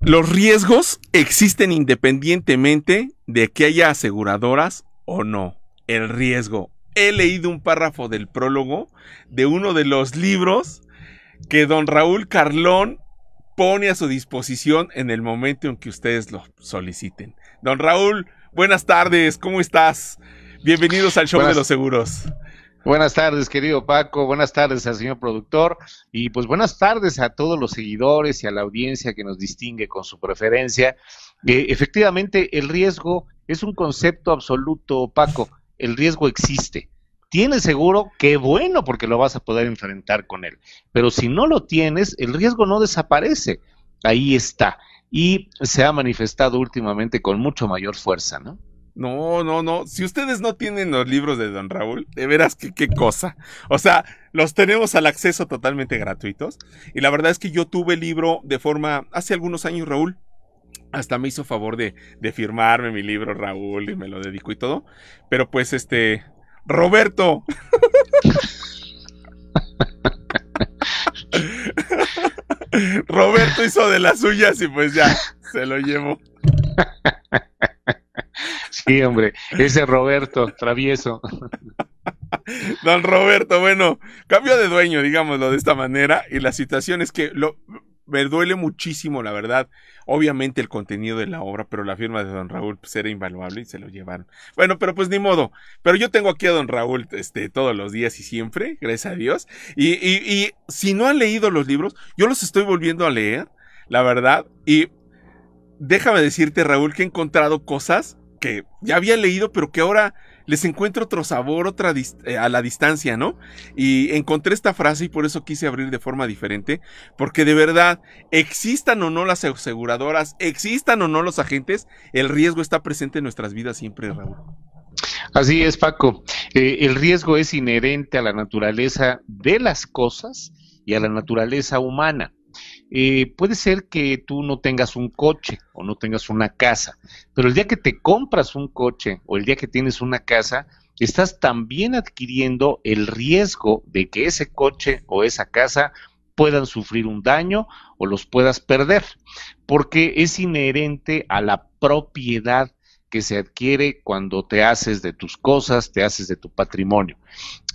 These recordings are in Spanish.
Los riesgos existen independientemente de que haya aseguradoras o no. El riesgo. He leído un párrafo del prólogo de uno de los libros que don Raúl Carlón pone a su disposición en el momento en que ustedes lo soliciten. Don Raúl, buenas tardes, ¿cómo estás? Bienvenidos al show de los seguros. Buenas tardes, querido Paco, buenas tardes al señor productor y pues buenas tardes a todos los seguidores y a la audiencia que nos distingue con su preferencia. Efectivamente, el riesgo es un concepto absoluto, Paco, el riesgo existe. ¿Tienes seguro? Qué bueno, porque lo vas a poder enfrentar con él, pero si no lo tienes, el riesgo no desaparece, ahí está, y se ha manifestado últimamente con mucho mayor fuerza, ¿no? No. Si ustedes no tienen los libros de don Raúl, de veras que qué cosa. O sea, los tenemos al acceso totalmente gratuitos. Y la verdad es que yo tuve el libro de forma, hace algunos años, Raúl. Hasta me hizo favor de firmarme mi libro, Raúl, y me lo dedicó y todo. Pero pues Roberto. Roberto hizo de las suyas y pues ya, se lo llevó. Sí, hombre, ese Roberto, travieso. Don Roberto, bueno, cambio de dueño, digámoslo de esta manera, y la situación es que me duele muchísimo, la verdad, obviamente el contenido de la obra, pero la firma de don Raúl pues era invaluable y se lo llevaron. Bueno, pero pues ni modo, pero yo tengo aquí a don Raúl todos los días y siempre, gracias a Dios, y si no han leído los libros, yo los estoy volviendo a leer, la verdad, y déjame decirte, Raúl, que he encontrado cosas que ya había leído, pero que ahora les encuentro otro sabor, a la distancia, ¿no? Y encontré esta frase y por eso quise abrir de forma diferente, porque de verdad, existan o no las aseguradoras, existan o no los agentes, el riesgo está presente en nuestras vidas siempre, Raúl. Así es, Paco. El riesgo es inherente a la naturaleza de las cosas y a la naturaleza humana. Puede ser que tú no tengas un coche o no tengas una casa, pero el día que te compras un coche o el día que tienes una casa, estás también adquiriendo el riesgo de que ese coche o esa casa puedan sufrir un daño o los puedas perder, porque es inherente a la propiedad que se adquiere cuando te haces de tus cosas, te haces de tu patrimonio.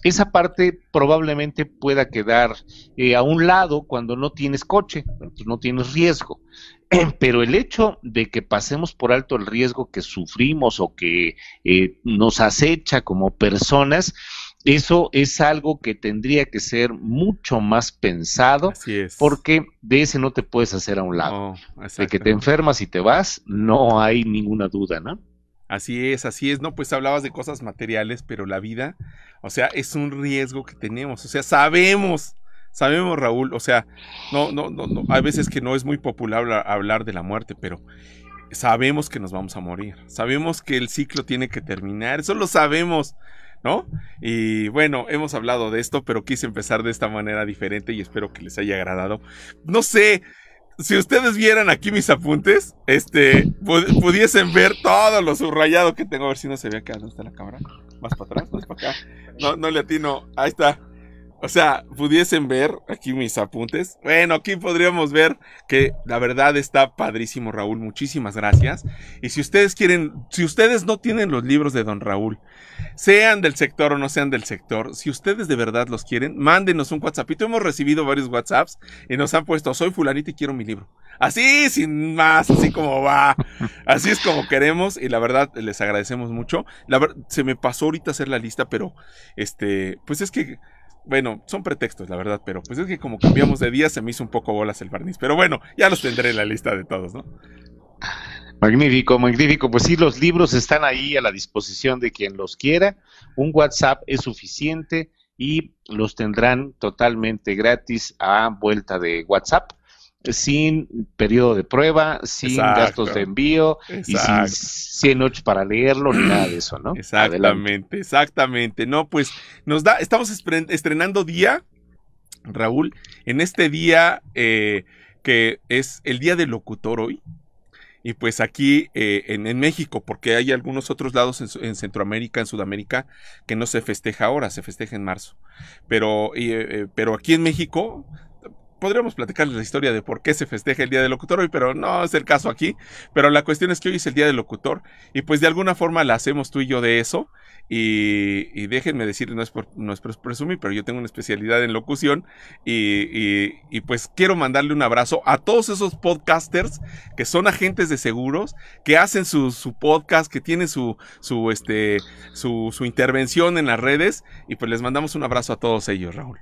Esa parte probablemente pueda quedar a un lado cuando no tienes coche, pues no tienes riesgo. Pero el hecho de que pasemos por alto el riesgo que sufrimos o que nos acecha como personas, eso es algo que tendría que ser mucho más pensado. Así es. Porque de ese no te puedes hacer a un lado. De que te enfermas y te vas, no hay ninguna duda, ¿no? Así es, ¿no? Pues hablabas de cosas materiales, pero la vida, o sea, es un riesgo que tenemos, o sea, sabemos, Raúl, o sea, no, hay veces que no es muy popular hablar de la muerte, pero sabemos que nos vamos a morir, sabemos que el ciclo tiene que terminar, eso lo sabemos, ¿no? Y bueno, hemos hablado de esto, pero quise empezar de esta manera diferente y espero que les haya agradado. No sé, si ustedes vieran aquí mis apuntes, pudiesen ver todo lo subrayado que tengo. A ver si no se ve acá. ¿Dónde está la cámara? Más para atrás, más para acá. No le atino. Ahí está. O sea, pudiesen ver aquí mis apuntes. Bueno, aquí podríamos ver que la verdad está padrísimo, Raúl. Muchísimas gracias. Y si ustedes quieren, si ustedes no tienen los libros de don Raúl, sean del sector o no sean del sector, si ustedes de verdad los quieren, mándenos un WhatsAppito. Hemos recibido varios WhatsApps y nos han puesto, soy fulanito y quiero mi libro. Así, sin más, así como va. Así es como queremos y la verdad les agradecemos mucho. La verdad, se me pasó ahorita hacer la lista, pero pues es que bueno, son pretextos, la verdad, pero pues es que como cambiamos de día se me hizo un poco bolas el barniz. Pero bueno, ya los tendré en la lista de todos, ¿no? Magnífico, magnífico. Pues sí, los libros están ahí a la disposición de quien los quiera. Un WhatsApp es suficiente y los tendrán totalmente gratis a vuelta de WhatsApp, sin periodo de prueba, sin gastos de envío y sin 100 noches para leerlo ni nada de eso, ¿no? Exactamente. No, pues estamos estrenando día, Raúl, en este día que es el día del locutor hoy. Y pues aquí en México, porque hay algunos otros lados en Centroamérica, en Sudamérica, que no se festeja ahora, se festeja en marzo. Pero aquí en México podríamos platicarles la historia de por qué se festeja el Día del Locutor hoy, pero no es el caso aquí. Pero la cuestión es que hoy es el Día del Locutor y pues de alguna forma la hacemos tú y yo de eso. Y déjenme decir, no es por presumir, pero yo tengo una especialidad en locución y pues quiero mandarle un abrazo a todos esos podcasters que son agentes de seguros, que hacen su podcast, que tienen su intervención en las redes, y pues les mandamos un abrazo a todos ellos, Raúl.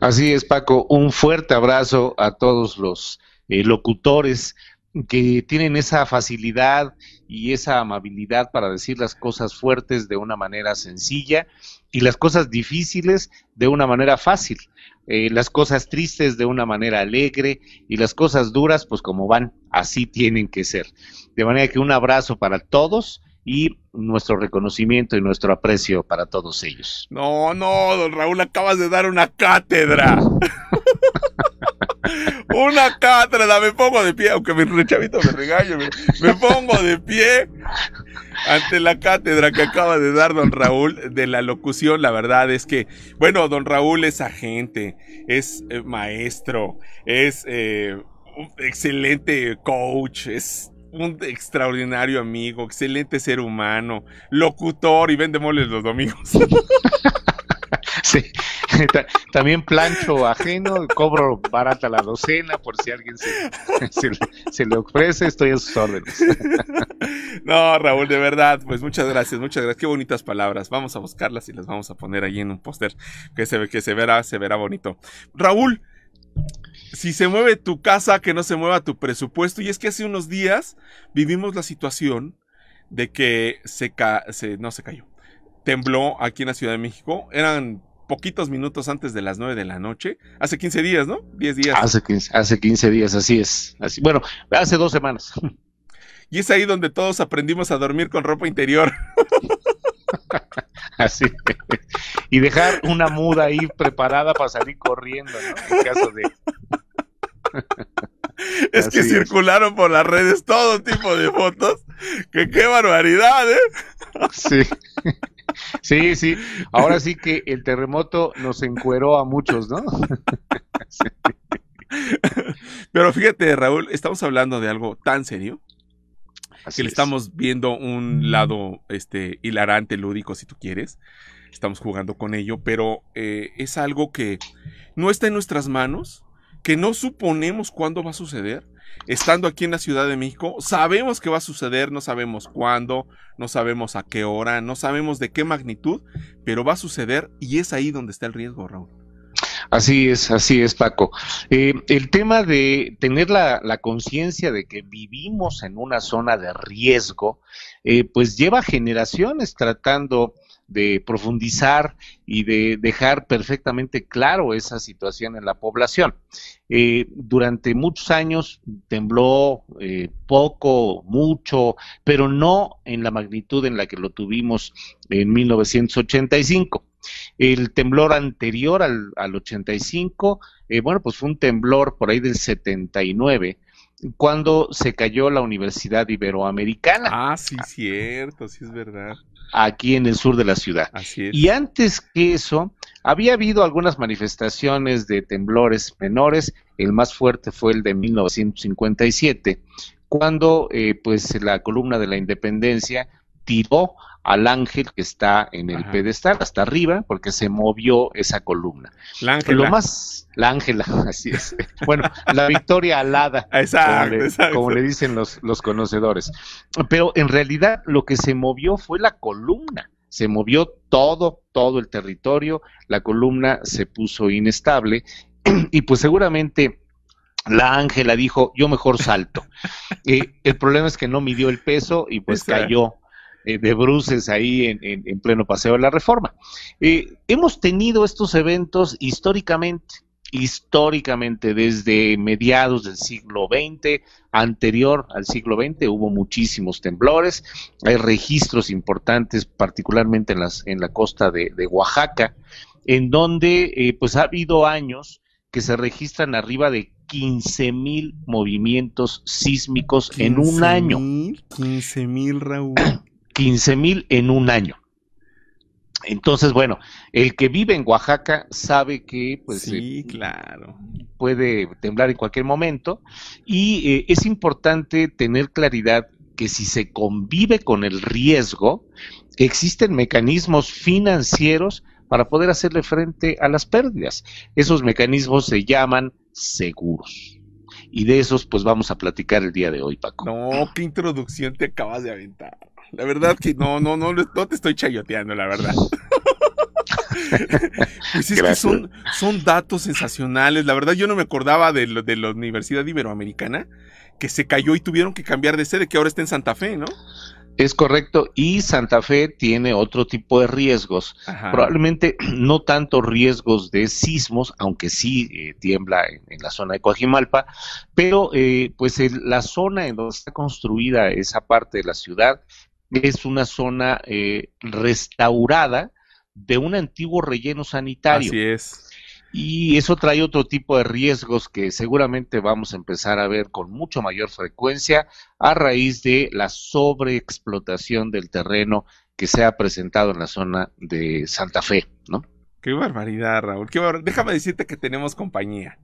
Así es, Paco, un fuerte abrazo a todos los locutores que tienen esa facilidad y esa amabilidad para decir las cosas fuertes de una manera sencilla y las cosas difíciles de una manera fácil, las cosas tristes de una manera alegre y las cosas duras pues como van, así tienen que ser. De manera que un abrazo para todos y nuestro reconocimiento y nuestro aprecio para todos ellos. No, don Raúl, acabas de dar una cátedra. Una cátedra, me pongo de pie, aunque mi chavito me regañe, me pongo de pie ante la cátedra que acaba de dar don Raúl de la locución. La verdad es que, bueno, don Raúl es agente, es maestro, es un excelente coach, es un extraordinario amigo, excelente ser humano, locutor y vende moles los domingos. Sí, también plancho ajeno, cobro barata la docena por si alguien se le ofrece, estoy a sus órdenes. No, Raúl, de verdad, pues muchas gracias, qué bonitas palabras, vamos a buscarlas y las vamos a poner ahí en un póster que se verá bonito. Raúl, si se mueve tu casa, que no se mueva tu presupuesto, y es que hace unos días vivimos la situación de que no se cayó, tembló aquí en la Ciudad de México, eran poquitos minutos antes de las 9 de la noche, hace 15 días, ¿no? 10 días. Hace 15 días, así es. Bueno, hace 2 semanas. Y es ahí donde todos aprendimos a dormir con ropa interior. Así. Y dejar una muda ahí preparada para salir corriendo, ¿no? En caso de... Es que circularon por las redes todo tipo de fotos. Que qué barbaridad, ¿eh? Sí. Sí, ahora sí que el terremoto nos encueró a muchos, ¿no? Sí. Pero fíjate, Raúl, estamos hablando de algo tan serio que le estamos viendo un lado hilarante, lúdico, si tú quieres. Estamos jugando con ello, pero es algo que no está en nuestras manos, que no suponemos cuándo va a suceder. Estando aquí en la Ciudad de México, sabemos que va a suceder, no sabemos cuándo, no sabemos a qué hora, no sabemos de qué magnitud, pero va a suceder y es ahí donde está el riesgo, Raúl. Así es, Paco. El tema de tener la conciencia de que vivimos en una zona de riesgo, pues lleva generaciones tratando de profundizar y de dejar perfectamente claro esa situación en la población. Durante muchos años tembló poco, mucho, pero no en la magnitud en la que lo tuvimos en 1985. El temblor anterior al 85, bueno, pues fue un temblor por ahí del 79, cuando se cayó la Universidad Iberoamericana. Ah, sí, cierto, sí es verdad. Aquí en el sur de la ciudad. Así es. Y antes que eso, había habido algunas manifestaciones de temblores menores. El más fuerte fue el de 1957, cuando pues la columna de la Independencia tiró al ángel que está en el pedestal hasta arriba, porque se movió esa columna. La Ángela. La Ángela, así es. Bueno, la victoria alada, exacto. Como le dicen los conocedores. Pero en realidad lo que se movió fue la columna. Se movió todo el territorio, la columna se puso inestable y pues seguramente la Ángela dijo, yo mejor salto. El problema es que no midió el peso y pues cayó de bruces ahí en pleno Paseo de la Reforma. Hemos tenido estos eventos históricamente desde mediados del siglo XX, anterior al siglo XX, hubo muchísimos temblores, hay registros importantes, particularmente en la costa de Oaxaca, en donde pues ha habido años que se registran arriba de 15,000 movimientos sísmicos en un año. 15,000, Raúl. 15,000 en un año. Entonces, bueno, el que vive en Oaxaca sabe que pues Sí, claro. puede temblar en cualquier momento y es importante tener claridad que si se convive con el riesgo, existen mecanismos financieros para poder hacerle frente a las pérdidas. Esos mecanismos se llaman seguros. Y de esos pues vamos a platicar el día de hoy, Paco. No, qué introducción te acabas de aventar. La verdad que no te estoy chayoteando, la verdad. Pues es que son datos sensacionales. La verdad, yo no me acordaba de la Universidad Iberoamericana, que se cayó y tuvieron que cambiar de sede, que ahora está en Santa Fe, ¿no? Es correcto, y Santa Fe tiene otro tipo de riesgos, Ajá. probablemente no tanto riesgos de sismos, aunque sí tiembla en la zona de Coajimalpa, pero pues la zona en donde está construida esa parte de la ciudad es una zona restaurada de un antiguo relleno sanitario. Así es. Y eso trae otro tipo de riesgos que seguramente vamos a empezar a ver con mucho mayor frecuencia a raíz de la sobreexplotación del terreno que se ha presentado en la zona de Santa Fe, ¿no? Qué barbaridad, Raúl. Déjame decirte que tenemos compañía.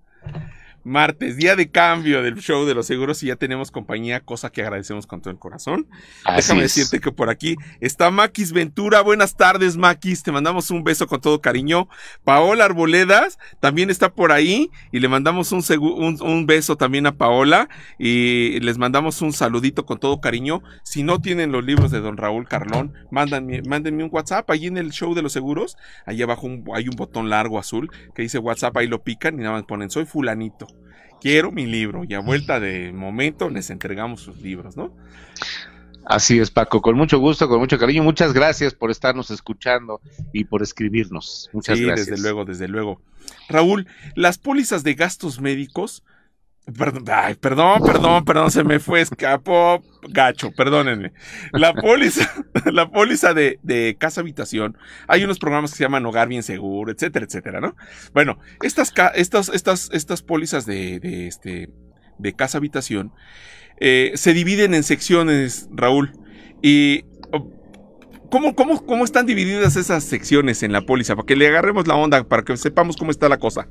Martes, día de cambio del show de los seguros y ya tenemos compañía, cosa que agradecemos con todo el corazón. Déjame decirte que por aquí está Maquis Ventura. Buenas tardes, Maquis. Te mandamos un beso con todo cariño. Paola Arboledas también está por ahí y le mandamos un beso también a Paola y les mandamos un saludito con todo cariño. Si no tienen los libros de don Raúl Carlón, mándenme un WhatsApp ahí en el show de los seguros. Ahí abajo hay un botón largo azul que dice WhatsApp, ahí lo pican y nada más ponen soy fulanito. Quiero mi libro y a vuelta de momento les entregamos sus libros, ¿no? Así es, Paco, con mucho gusto, con mucho cariño. Muchas gracias por estarnos escuchando y por escribirnos. Muchas gracias. Desde luego, desde luego. Raúl, las pólizas de gastos médicos... Perdón, se me fue, escapó gacho, perdónenme. La póliza de casa habitación, hay unos programas que se llaman Hogar Bien Seguro, etcétera, etcétera, ¿no? Bueno, estas pólizas de casa habitación se dividen en secciones, Raúl. Y ¿cómo están divididas esas secciones en la póliza? Para que le agarremos la onda, para que sepamos cómo está la cosa.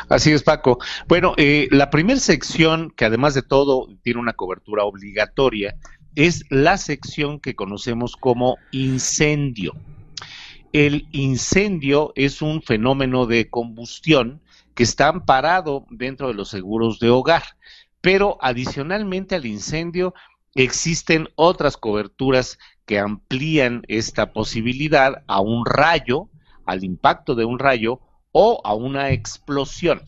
Así es, Paco. Bueno, la primera sección, que además de todo tiene una cobertura obligatoria, es la sección que conocemos como incendio. El incendio es un fenómeno de combustión que está amparado dentro de los seguros de hogar, pero adicionalmente al incendio existen otras coberturas que amplían esta posibilidad a un rayo, al impacto de un rayo, o a una explosión.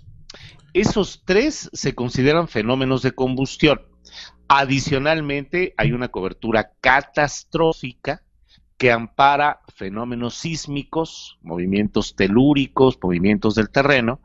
Esos tres se consideran fenómenos de combustión. Adicionalmente, hay una cobertura catastrófica que ampara fenómenos sísmicos, movimientos telúricos, movimientos del terreno,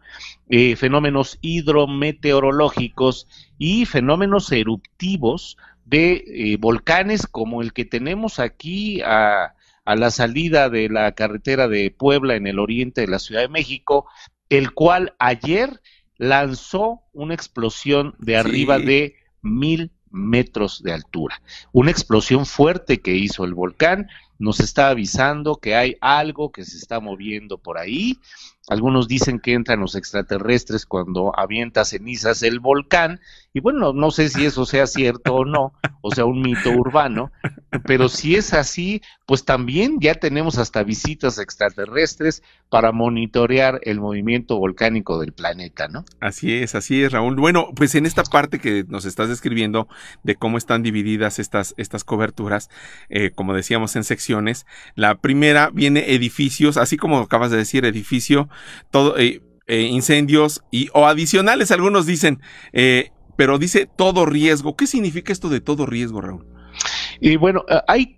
fenómenos hidrometeorológicos y fenómenos eruptivos de volcanes como el que tenemos aquí a la salida de la carretera de Puebla en el oriente de la Ciudad de México, el cual ayer lanzó una explosión de arriba de 1000 metros de altura. Una explosión fuerte que hizo el volcán, nos está avisando que hay algo que se está moviendo por ahí. Algunos dicen que entran los extraterrestres cuando avienta cenizas el volcán, y bueno, no sé si eso sea cierto o no, o sea un mito urbano, pero si es así, pues también ya tenemos hasta visitas extraterrestres para monitorear el movimiento volcánico del planeta, ¿no? Así es, Raúl. Bueno, pues en esta parte que nos estás describiendo de cómo están divididas estas coberturas, como decíamos en secciones, la primera viene edificios, así como acabas de decir, edificio, todo, incendios o adicionales, algunos dicen, pero dice todo riesgo. ¿Qué significa esto de todo riesgo, Raúl? Y bueno, hay,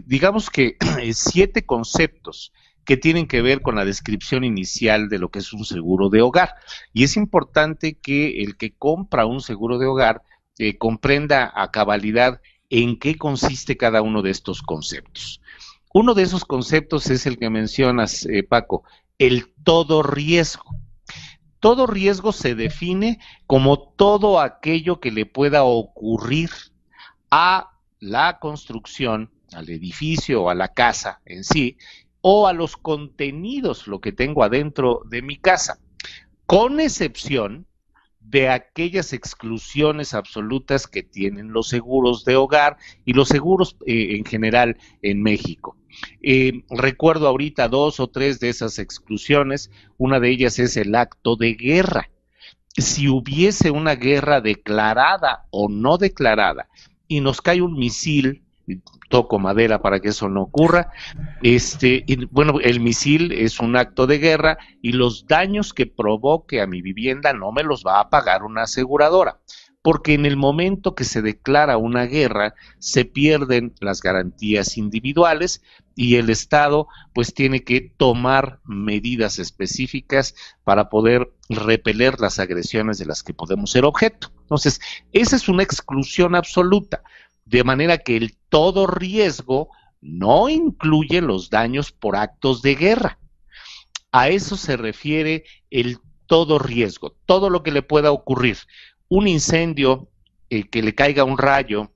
digamos que 7 conceptos que tienen que ver con la descripción inicial de lo que es un seguro de hogar. Y es importante que el que compra un seguro de hogar comprenda a cabalidad en qué consiste cada uno de estos conceptos. Uno de esos conceptos es el que mencionas, Paco, el todo riesgo. Todo riesgo se define como todo aquello que le pueda ocurrir a la construcción, al edificio o a la casa en sí, o a los contenidos, lo que tengo adentro de mi casa, con excepción de aquellas exclusiones absolutas que tienen los seguros de hogar y los seguros en general en México. Recuerdo ahorita 2 o 3 de esas exclusiones. Una de ellas es el acto de guerra. Si hubiese una guerra declarada o no declarada y nos cae un misil, toco madera para que eso no ocurra, bueno, el misil es un acto de guerra y los daños que provoque a mi vivienda no me los va a pagar una aseguradora, porque en el momento que se declara una guerra se pierden las garantías individuales y el Estado pues tiene que tomar medidas específicas para poder repeler las agresiones de las que podemos ser objeto. Entonces, esa es una exclusión absoluta, de manera que el todo riesgo no incluye los daños por actos de guerra. A eso se refiere el todo riesgo, todo lo que le pueda ocurrir. Un incendio, que le caiga un rayo,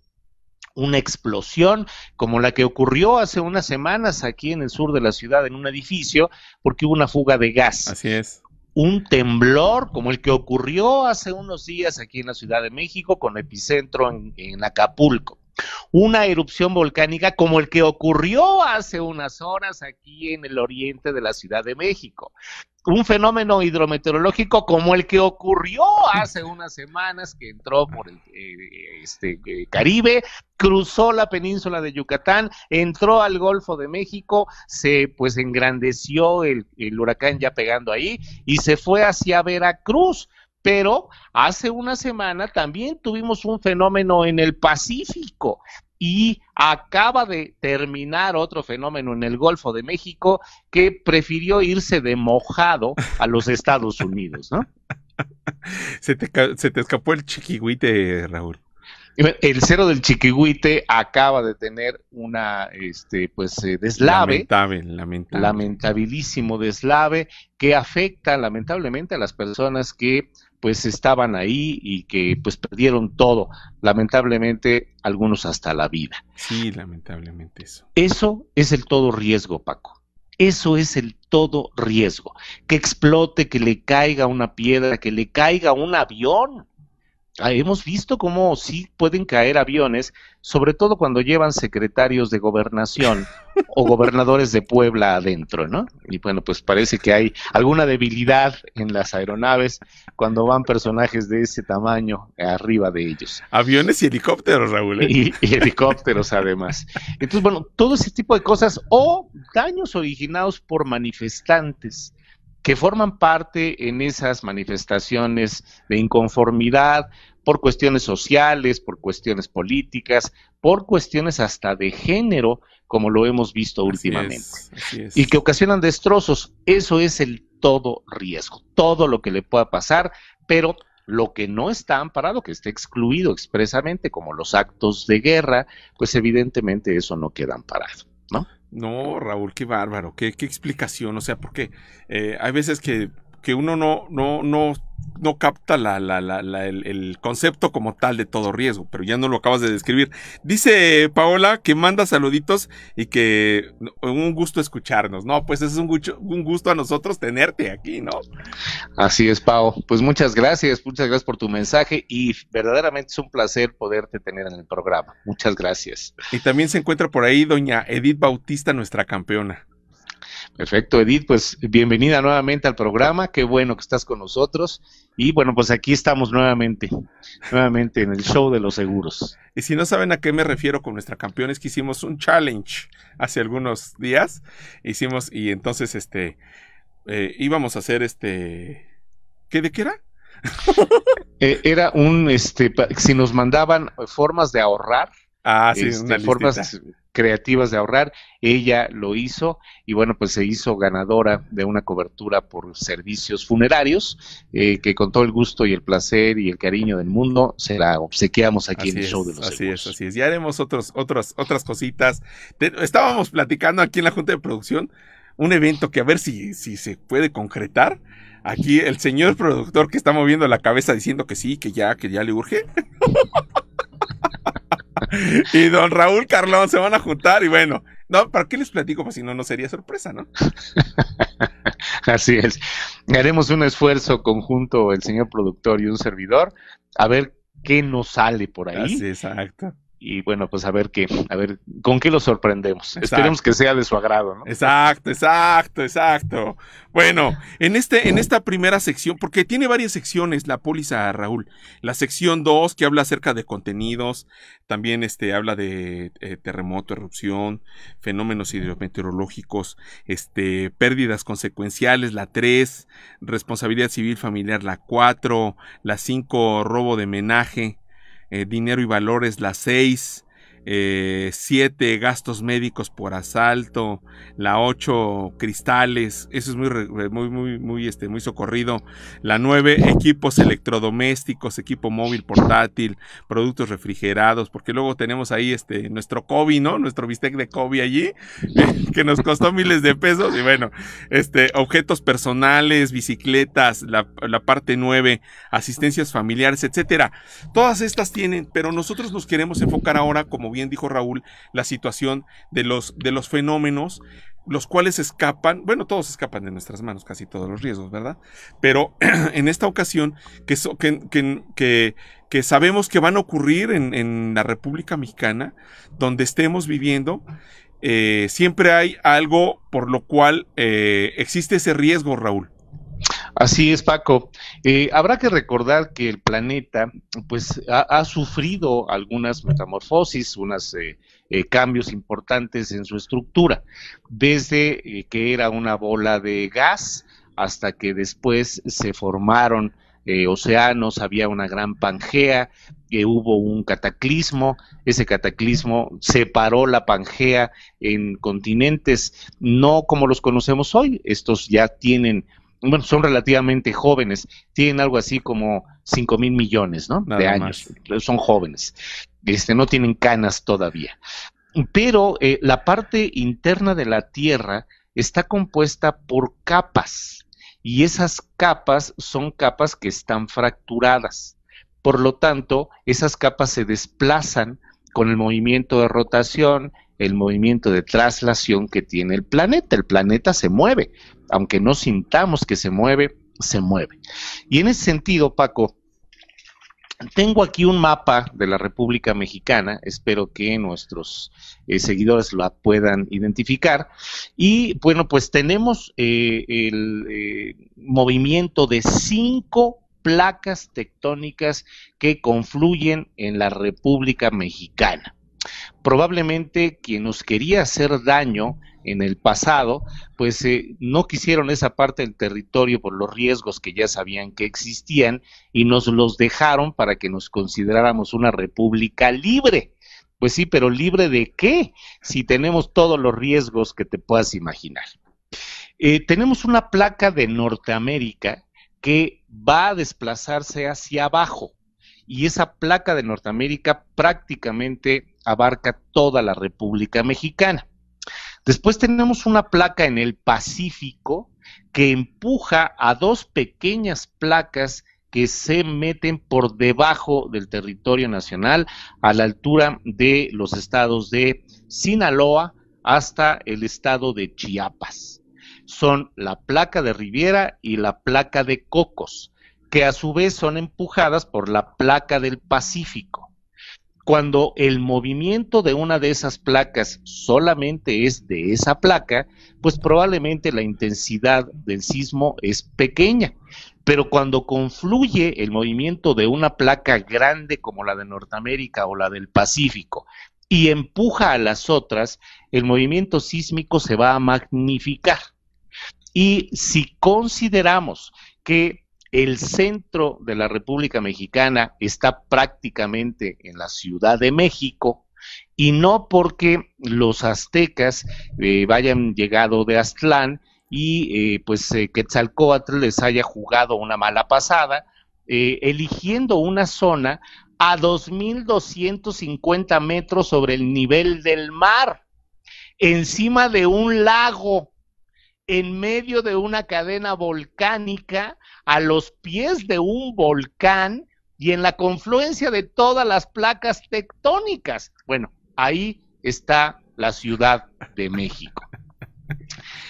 una explosión como la que ocurrió hace unas semanas aquí en el sur de la ciudad en un edificio porque hubo una fuga de gas. Así es. Un temblor como el que ocurrió hace unos días aquí en la Ciudad de México con epicentro en Acapulco. Una erupción volcánica como el que ocurrió hace unas horas aquí en el oriente de la Ciudad de México. Un fenómeno hidrometeorológico como el que ocurrió hace unas semanas, que entró por el Caribe, cruzó la península de Yucatán, entró al Golfo de México, se pues engrandeció el huracán ya pegando ahí y se fue hacia Veracruz. Pero hace una semana también tuvimos un fenómeno en el Pacífico y acaba de terminar otro fenómeno en el Golfo de México que prefirió irse de mojado a los Estados Unidos, ¿no? Se te escapó el chiquihuite, Raúl. El Cerro del Chiquihuite acaba de tener una deslave, lamentabilísimo deslave que afecta lamentablemente a las personas que pues estaban ahí y que pues perdieron todo, lamentablemente algunos hasta la vida. Sí, lamentablemente eso. Eso es el todo riesgo, Paco. Eso es el todo riesgo. Que explote, que le caiga una piedra, que le caiga un avión. Hemos visto cómo sí pueden caer aviones, sobre todo cuando llevan secretarios de gobernación o gobernadores de Puebla adentro, ¿no? Y bueno, pues parece que hay alguna debilidad en las aeronaves cuando van personajes de ese tamaño arriba de ellos. Aviones y helicópteros, Raúl. Y helicópteros además. Entonces, bueno, todo ese tipo de cosas o daños originados por manifestantes que forman parte en esas manifestaciones de inconformidad por cuestiones sociales, por cuestiones políticas, por cuestiones hasta de género, como lo hemos visto últimamente. Así es. Y que ocasionan destrozos. Eso es el todo riesgo, todo lo que le pueda pasar, pero lo que no está amparado, que esté excluido expresamente, como los actos de guerra, pues evidentemente eso no queda amparado, ¿no? No, Raúl, qué bárbaro, qué explicación, o sea, porque hay veces que uno no capta el concepto como tal de todo riesgo, pero ya no lo acabas de describir. Dice Paola que manda saluditos y que un gusto escucharnos, ¿no? Pues es un gusto a nosotros tenerte aquí, ¿no? Así es, Pao. Pues muchas gracias por tu mensaje y verdaderamente es un placer poderte tener en el programa. Muchas gracias. Y también se encuentra por ahí doña Edith Bautista, nuestra campeona. Perfecto, Edith, pues bienvenida nuevamente al programa, qué bueno que estás con nosotros y bueno, pues aquí estamos nuevamente en el show de los seguros. Y si no saben a qué me refiero con nuestra campeona, es que hicimos un challenge hace algunos días, y entonces íbamos a hacer ¿de qué era? Era si nos mandaban formas de ahorrar. Sí, una formas creativas de ahorrar, ella lo hizo y bueno, pues se hizo ganadora de una cobertura por servicios funerarios que con todo el gusto y el placer y el cariño del mundo se la obsequiamos aquí en el show de los seguros. Así es, ya haremos otras cositas. Estábamos platicando aquí en la Junta de Producción un evento que a ver si se puede concretar. Aquí el señor productor que está moviendo la cabeza diciendo que sí, que ya le urge. Y don Raúl Carlón se van a juntar y bueno, No, ¿para qué les platico? Pues si no, no sería sorpresa, ¿no? Así es. Haremos un esfuerzo conjunto, el señor productor y un servidor, a ver qué nos sale por Así, ahí. exacto. Y bueno, pues a ver con qué lo sorprendemos. Esperemos que Exacto. sea de su agrado, ¿no? Exacto, exacto, exacto. Bueno, en esta primera sección, porque tiene varias secciones la póliza, Raúl. La sección 2 que habla acerca de contenidos, también habla de terremoto, erupción, fenómenos hidrometeorológicos, pérdidas consecuenciales, la 3 responsabilidad civil familiar, la 4 la 5 robo de menaje, dinero y valores, la 6 7 gastos médicos por asalto, la 8 cristales, eso es muy socorrido, la 9 equipos electrodomésticos, equipo móvil portátil, productos refrigerados, porque luego tenemos ahí nuestro Kobe, ¿no? Nuestro bistec de Kobe allí, que nos costó miles de pesos, y bueno, objetos personales, bicicletas, la parte 9 asistencias familiares, etcétera. Todas estas tienen, pero nosotros nos queremos enfocar ahora, como bien dijo Raúl, la situación de los fenómenos, los cuales escapan, bueno, todos escapan de nuestras manos, casi todos los riesgos, ¿verdad? Pero en esta ocasión, que sabemos que van a ocurrir en la República Mexicana, donde estemos viviendo, siempre hay algo por lo cual existe ese riesgo, Raúl. Así es, Paco. Habrá que recordar que el planeta pues ha sufrido algunas metamorfosis, unos cambios importantes en su estructura, desde que era una bola de gas hasta que después se formaron océanos, había una gran Pangea, hubo un cataclismo, ese cataclismo separó la Pangea en continentes, no como los conocemos hoy, estos ya tienen, bueno, son relativamente jóvenes, tienen algo así como 5,000 millones, ¿no? Nada de años, más. son jóvenes, no tienen canas todavía. Pero la parte interna de la Tierra está compuesta por capas, y esas capas son capas que están fracturadas. Por lo tanto, esas capas se desplazan con el movimiento de rotación, el movimiento de traslación que tiene el planeta. El planeta se mueve, aunque no sintamos que se mueve, se mueve. Y en ese sentido, Paco, tengo aquí un mapa de la República Mexicana, espero que nuestros seguidores la puedan identificar, y bueno, pues tenemos el movimiento de 5 placas tectónicas que confluyen en la República Mexicana. Probablemente quien nos quería hacer daño en el pasado, pues no quisieron esa parte del territorio por los riesgos que ya sabían que existían y nos los dejaron para que nos consideráramos una república libre. Pues sí, pero ¿libre de qué? Si tenemos todos los riesgos que te puedas imaginar. Tenemos una placa de Norteamérica que va a desplazarse hacia abajo, y esa placa de Norteamérica prácticamente abarca toda la República Mexicana. Después tenemos una placa en el Pacífico que empuja a 2 pequeñas placas que se meten por debajo del territorio nacional a la altura de los estados de Sinaloa hasta el estado de Chiapas. Son la placa de Riviera y la placa de Cocos, que a su vez son empujadas por la placa del Pacífico. Cuando el movimiento de una de esas placas solamente es de esa placa, pues probablemente la intensidad del sismo es pequeña. Pero cuando confluye el movimiento de una placa grande como la de Norteamérica o la del Pacífico y empuja a las otras, el movimiento sísmico se va a magnificar. Y si consideramos que el centro de la República Mexicana está prácticamente en la Ciudad de México, y no porque los aztecas hayan llegado de Aztlán y Quetzalcóatl les haya jugado una mala pasada, eligiendo una zona a 2,250 metros sobre el nivel del mar, encima de un lago, en medio de una cadena volcánica, a los pies de un volcán y en la confluencia de todas las placas tectónicas. Bueno, ahí está la Ciudad de México.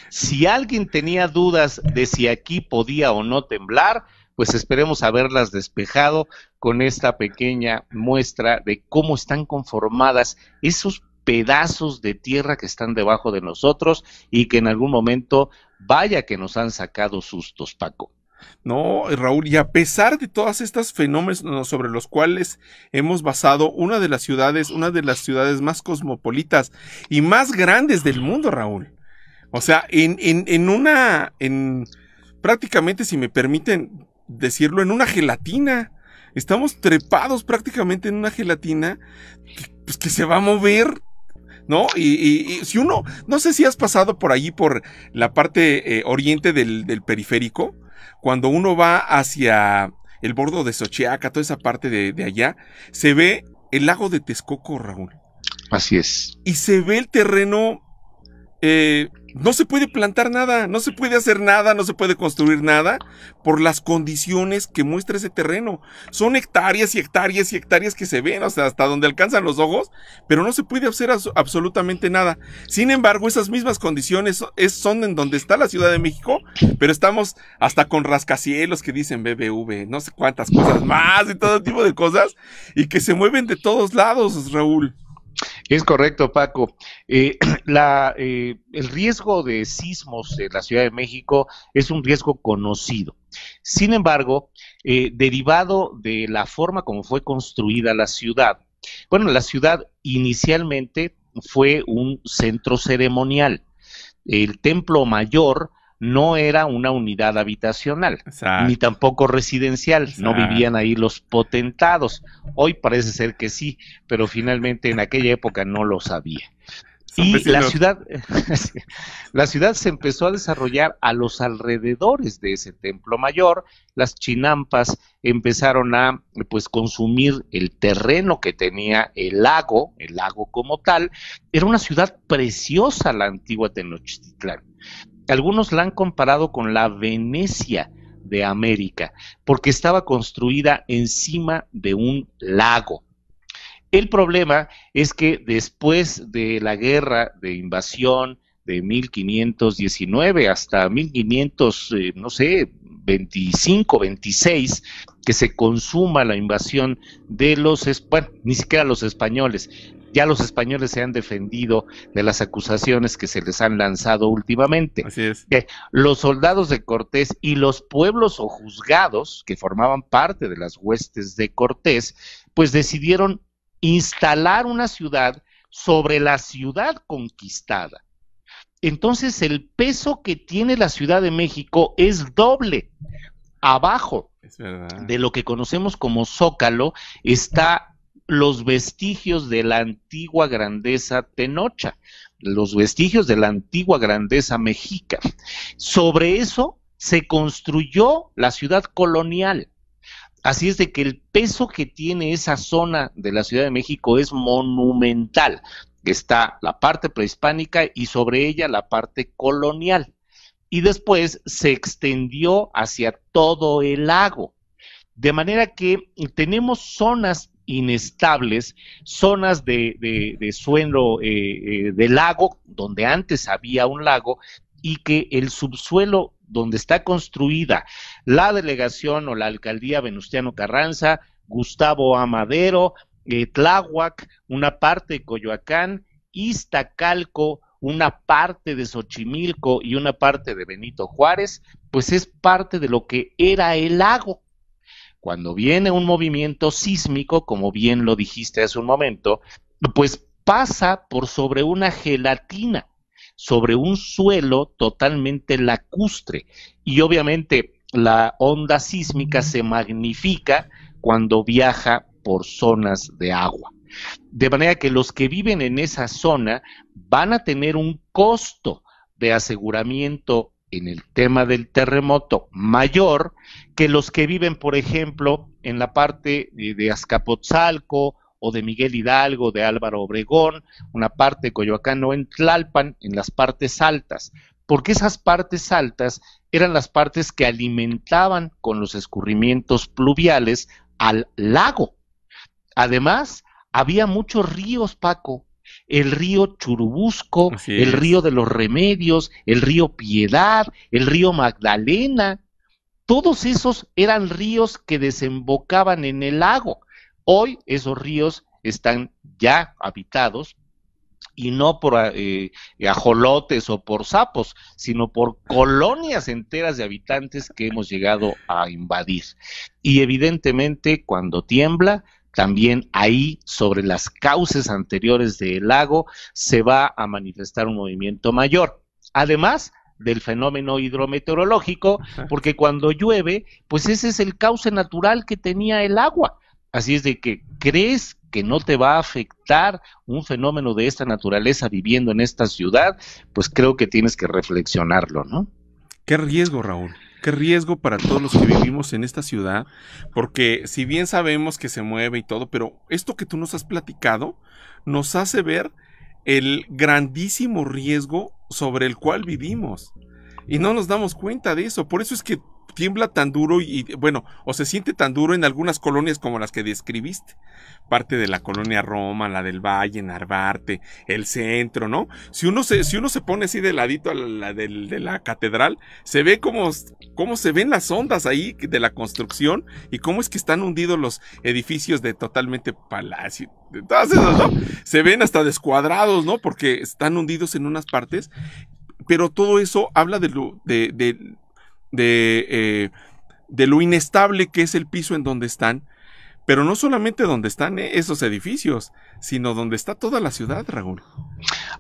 Si alguien tenía dudas de si aquí podía o no temblar, pues esperemos haberlas despejado con esta pequeña muestra de cómo están conformadas esos pedazos de tierra que están debajo de nosotros y que en algún momento, vaya que nos han sacado sustos, Paco. No, Raúl, y a pesar de todas estas fenómenos sobre los cuales hemos basado una de las ciudades más cosmopolitas y más grandes del mundo, Raúl. O sea, prácticamente, si me permiten decirlo, en una gelatina. Estamos trepados prácticamente en una gelatina que se va a mover, ¿no? Y si uno, no sé si has pasado por allí, por la parte oriente del periférico, cuando uno va hacia el bordo de Xochiaca, toda esa parte de allá, se ve el lago de Texcoco, Raúl. Así es. Y se ve el terreno, no se puede plantar nada, no se puede hacer nada, no se puede construir nada por las condiciones que muestra ese terreno. Son hectáreas y hectáreas y hectáreas que se ven, o sea, hasta donde alcanzan los ojos, pero no se puede hacer absolutamente nada. Sin embargo, esas mismas condiciones son en donde está la Ciudad de México, pero estamos hasta con rascacielos que dicen BBV, no sé cuántas cosas más y todo tipo de cosas, y que se mueven de todos lados, Raúl. Es correcto, Paco. El riesgo de sismos en la Ciudad de México es un riesgo conocido. Sin embargo, derivado de la forma como fue construida la ciudad, bueno, la ciudad inicialmente fue un centro ceremonial. El Templo Mayor no era una unidad habitacional, ni tampoco residencial, no vivían ahí los potentados. Hoy parece ser que sí, pero finalmente en aquella época no lo sabía. Y la ciudad se empezó a desarrollar a los alrededores de ese templo mayor. Las chinampas empezaron a consumir el terreno que tenía el lago como tal. Era una ciudad preciosa la antigua Tenochtitlán. Algunos la han comparado con la Venecia de América, porque estaba construida encima de un lago. El problema es que después de la guerra de invasión de 1519 hasta 1525, 26, que se consuma la invasión de ni siquiera los españoles. Ya los españoles se han defendido de las acusaciones que se les han lanzado últimamente. Así es. Los soldados de Cortés y los pueblos o juzgados que formaban parte de las huestes de Cortés, pues decidieron instalar una ciudad sobre la ciudad conquistada. Entonces el peso que tiene la Ciudad de México es doble. Abajo de lo que conocemos como Zócalo está los vestigios de la antigua grandeza tenocha, los vestigios de la antigua grandeza mexica. Sobre eso se construyó la ciudad colonial. Así es de que el peso que tiene esa zona de la Ciudad de México es monumental. Está la parte prehispánica y sobre ella la parte colonial. Y después se extendió hacia todo el lago. De manera que tenemos zonas inestables, zonas de suelo de lago, donde antes había un lago, y que el subsuelo donde está construida la delegación o la alcaldía Venustiano Carranza, Gustavo A. Madero, Tláhuac, una parte de Coyoacán, Iztacalco, una parte de Xochimilco y una parte de Benito Juárez, pues es parte de lo que era el lago. Cuando viene un movimiento sísmico, como bien lo dijiste hace un momento, pues pasa por sobre una gelatina, sobre un suelo totalmente lacustre, y obviamente la onda sísmica se magnifica cuando viaja por zonas de agua. De manera que los que viven en esa zona van a tener un costo de aseguramiento en el tema del terremoto mayor que los que viven, por ejemplo, en la parte de Azcapotzalco o de Miguel Hidalgo, de Álvaro Obregón, una parte de Coyoacán o en Tlalpan, en las partes altas, porque esas partes altas eran las partes que alimentaban con los escurrimientos pluviales al lago. Además, había muchos ríos, Paco. el río Churubusco, Así el es. río de los Remedios, el río Piedad, el río Magdalena. Todos esos eran ríos que desembocaban en el lago. Hoy esos ríos están ya habitados y no por ajolotes o por sapos, sino por colonias enteras de habitantes que hemos llegado a invadir. Y evidentemente cuando tiembla, también ahí sobre las cauces anteriores del lago se va a manifestar un movimiento mayor. Además del fenómeno hidrometeorológico, porque cuando llueve, pues ese es el cauce natural que tenía el agua. Así es de que, ¿crees que no te va a afectar un fenómeno de esta naturaleza viviendo en esta ciudad? Pues creo que tienes que reflexionarlo, ¿no? Qué riesgo, Raúl. Qué riesgo para todos los que vivimos en esta ciudad, porque si bien sabemos que se mueve y todo, pero esto que tú nos has platicado nos hace ver el grandísimo riesgo sobre el cual vivimos. Y no nos damos cuenta de eso. Por eso es que tiembla tan duro bueno, o se siente tan duro en algunas colonias como las que describiste. Parte de la colonia Roma, la del Valle, Narvarte, el centro, ¿no? Si uno se pone así de ladito a de la catedral, se ve cómo se ven las ondas ahí de la construcción y cómo es que están hundidos los edificios de totalmente palacio. De todas esas, ¿no? Se ven hasta descuadrados, ¿no? Porque están hundidos en unas partes. Pero todo eso habla de lo inestable que es el piso en donde están, pero no solamente donde están esos edificios, sino donde está toda la ciudad, Raúl.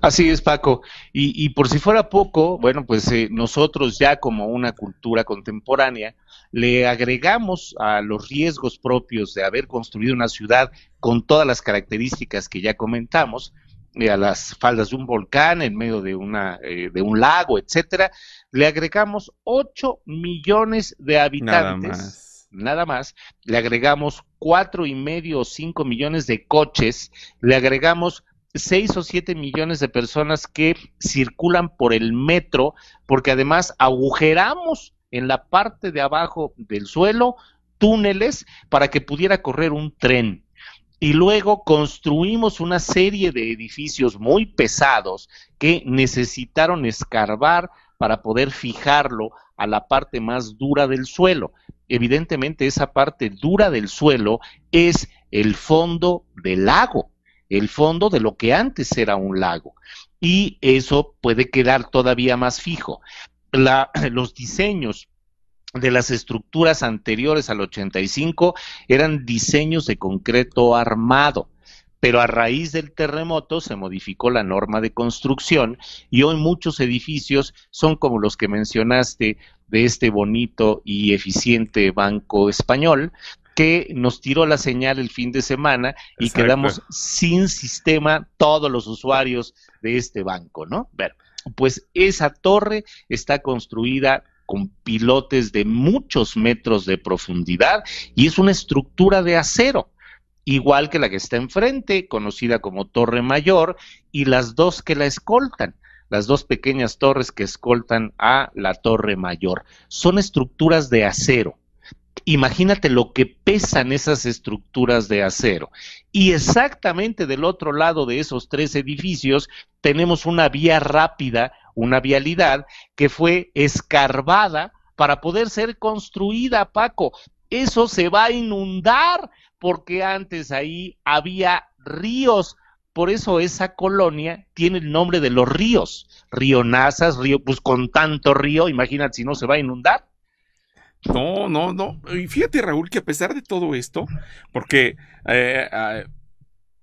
Así es, Paco. Y por si fuera poco, bueno, pues nosotros ya como una cultura contemporánea le agregamos a los riesgos propios de haber construido una ciudad con todas las características que ya comentamos, a las faldas de un volcán, en medio de un lago, etcétera, le agregamos 8 millones de habitantes, nada más, le agregamos 4,5 o 5 millones de coches, le agregamos 6 o 7 millones de personas que circulan por el metro, porque además agujeramos en la parte de abajo del suelo túneles para que pudiera correr un tren. Y luego construimos una serie de edificios muy pesados que necesitaron escarbar para poder fijarlo a la parte más dura del suelo. Evidentemente esa parte dura del suelo es el fondo del lago, el fondo de lo que antes era un lago. Y eso puede quedar todavía más fijo. Los diseños de las estructuras anteriores al 85 eran diseños de concreto armado, pero a raíz del terremoto se modificó la norma de construcción y hoy muchos edificios son como los que mencionaste de este bonito y eficiente Banco Español, que nos tiró la señal el fin de semana y Exacto. Quedamos sin sistema todos los usuarios de este banco, ¿no? Bueno, pues esa torre está construida con pilotes de muchos metros de profundidad y es una estructura de acero, igual que la que está enfrente, conocida como Torre Mayor, y las dos que la escoltan, las dos pequeñas torres que escoltan a la Torre Mayor. Son estructuras de acero. Imagínate lo que pesan esas estructuras de acero. Y exactamente del otro lado de esos 3 edificios tenemos una vía rápida, una vialidad que fue escarbada para poder ser construida, Paco. Eso se va a inundar porque antes ahí había ríos. Por eso esa colonia tiene el nombre de los ríos. Río Nazas, pues con tanto río, imagínate si no se va a inundar. No. Y fíjate, Raúl, que a pesar de todo esto, porque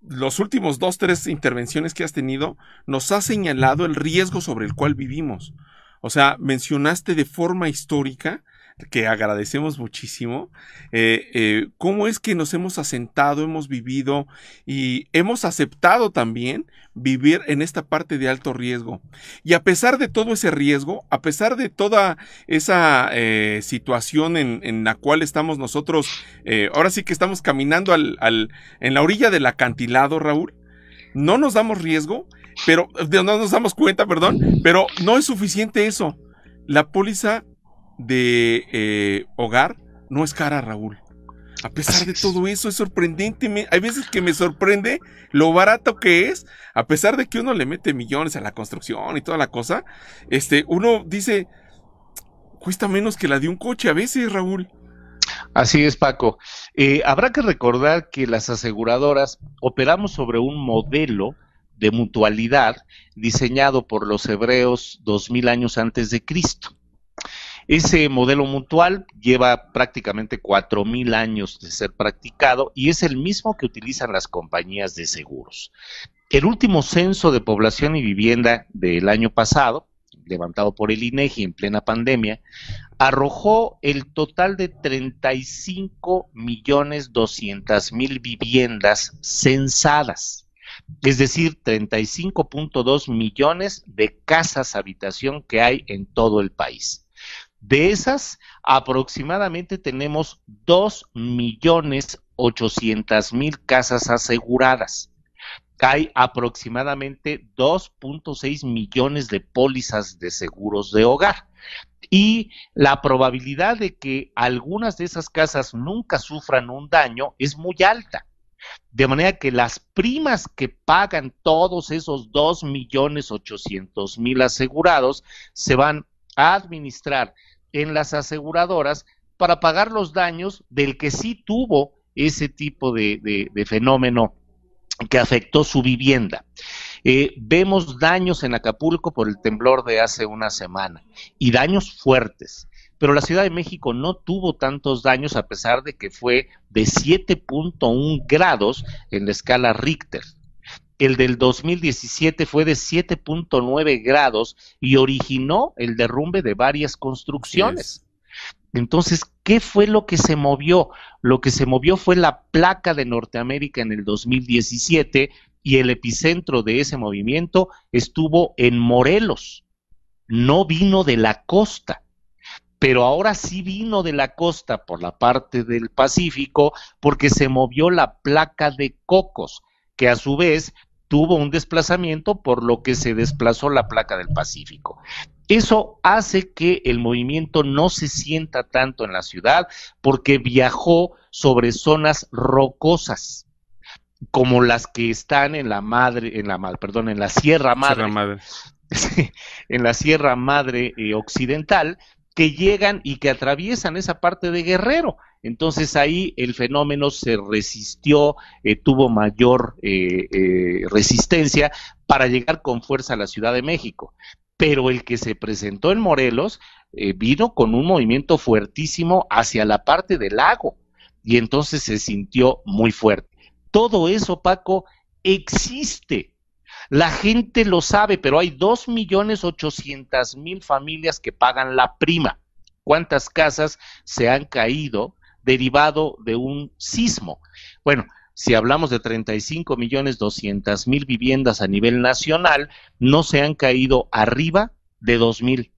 los últimos 2, 3 intervenciones que has tenido nos ha señalado el riesgo sobre el cual vivimos. O sea, mencionaste de forma histórica, que agradecemos muchísimo, cómo es que nos hemos asentado, hemos vivido y hemos aceptado también vivir en esta parte de alto riesgo. Y a pesar de todo ese riesgo, a pesar de toda esa situación en la cual estamos nosotros, ahora sí que estamos caminando en la orilla del acantilado, Raúl, no nos damos riesgo, pero no nos damos cuenta, perdón, pero no es suficiente eso. La póliza de hogar no es cara, Raúl. A pesar Así de es. todo eso, es sorprendente. Hay veces que me sorprende lo barato que es, a pesar de que uno le mete millones a la construcción y toda la cosa. Uno dice, cuesta menos que la de un coche a veces, Raúl. Así es, Paco. Habrá que recordar que las aseguradoras operamos sobre un modelo de mutualidad diseñado por los hebreos 2000 años antes de Cristo. Ese modelo mutual lleva prácticamente 4000 años de ser practicado y es el mismo que utilizan las compañías de seguros. El último censo de población y vivienda del año pasado, levantado por el INEGI en plena pandemia, arrojó el total de 35.200.000 viviendas censadas, es decir, 35.2 millones de casas habitación que hay en todo el país. De esas, aproximadamente tenemos 2.800.000 casas aseguradas. Hay aproximadamente 2.6 millones de pólizas de seguros de hogar. Y la probabilidad de que algunas de esas casas nunca sufran un daño es muy alta. De manera que las primas que pagan todos esos 2.800.000 asegurados se van a administrar en las aseguradoras para pagar los daños del que sí tuvo ese tipo de fenómeno que afectó su vivienda. Vemos daños en Acapulco por el temblor de hace una semana y daños fuertes, pero la Ciudad de México no tuvo tantos daños a pesar de que fue de 7.1 grados en la escala Richter. El del 2017 fue de 7.9 grados y originó el derrumbe de varias construcciones. Entonces, ¿qué fue lo que se movió? Lo que se movió fue la placa de Norteamérica en el 2017 y el epicentro de ese movimiento estuvo en Morelos. No vino de la costa, pero ahora sí vino de la costa por la parte del Pacífico porque se movió la placa de Cocos, que a su vez tuvo un desplazamiento por lo que se desplazó la placa del Pacífico. Eso hace que el movimiento no se sienta tanto en la ciudad porque viajó sobre zonas rocosas, como las que están en la Sierra Madre. Sí, en la Sierra Madre occidental, que llegan y que atraviesan esa parte de Guerrero. Entonces ahí el fenómeno se resistió, tuvo mayor resistencia para llegar con fuerza a la Ciudad de México. Pero el que se presentó en Morelos vino con un movimiento fuertísimo hacia la parte del lago y entonces se sintió muy fuerte. Todo eso, Paco, existe. La gente lo sabe, pero hay 2.800.000 familias que pagan la prima. ¿Cuántas casas se han caído derivado de un sismo? Bueno, si hablamos de 35.200.000 viviendas a nivel nacional, no se han caído arriba de 2.000.